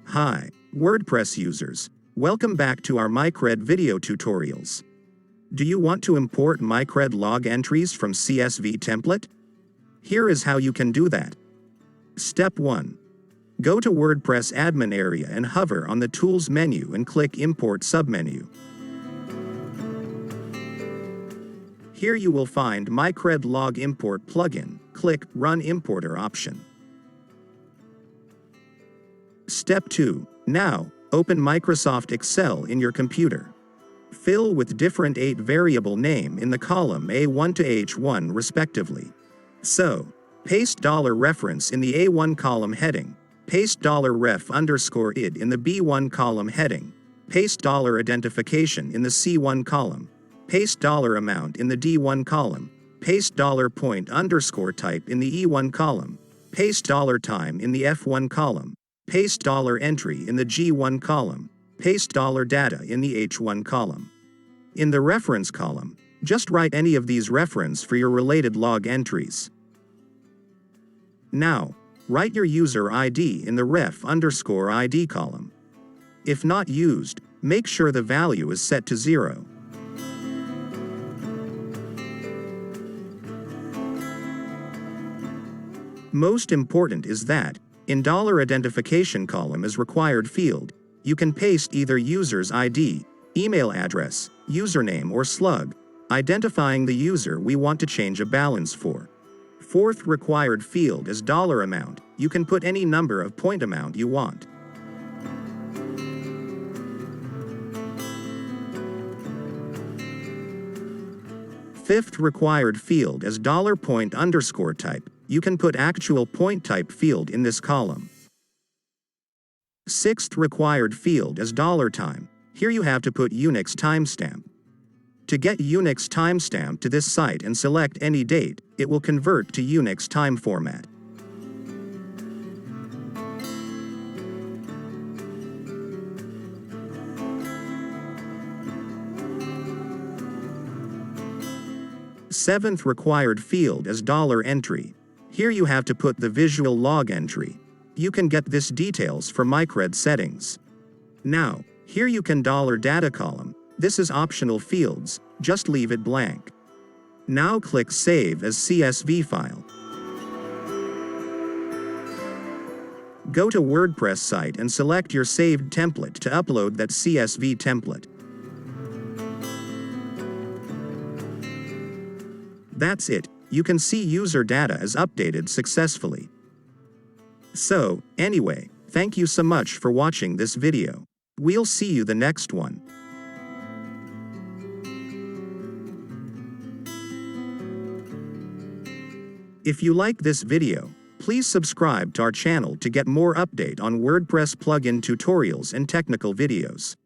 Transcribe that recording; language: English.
Hi, WordPress users. Welcome back to our myCRED video tutorials. Do you want to import myCRED log entries from CSV template? Here is how you can do that. Step 1. Go to WordPress admin area and hover on the Tools menu and click Import submenu. Here you will find myCRED log import plugin. Click Run Importer option. Step 2. Now, open Microsoft Excel in your computer. Fill with different 8 variable name in the column A1 to H1 respectively. So, paste $reference in the A1 column heading, paste $ref_id in the B1 column heading, paste $identification in the C1 column, paste $amount in the D1 column, paste $point_type in the E1 column, paste $time in the F1 column, paste $entry in the G1 column, paste $data in the H1 column. In the reference column, just write any of these reference for your related log entries. Now, write your user ID in the ref_ID column. If not used, make sure the value is set to 0. Most important is that, in $identification column as required field, you can paste either user's ID, email address, username or slug, identifying the user we want to change a balance for. Fourth required field is $amount. You can put any number of point amount you want. Fifth required field is $point_type. You can put actual point type field in this column. Sixth required field is $time. Here you have to put Unix timestamp. To get Unix timestamp to this site and select any date, it will convert to Unix time format. Seventh required field is $entry. Here you have to put the visual log entry. You can get this details from myCRED settings. Now, here you can $data column. This is optional fields, just leave it blank. Now click Save as CSV file. Go to WordPress site and select your saved template to upload that CSV template. That's it. You can see user data is updated successfully. So, anyway, thank you so much for watching this video. We'll see you the next one. If you like this video, please subscribe to our channel to get more update on WordPress plugin tutorials and technical videos.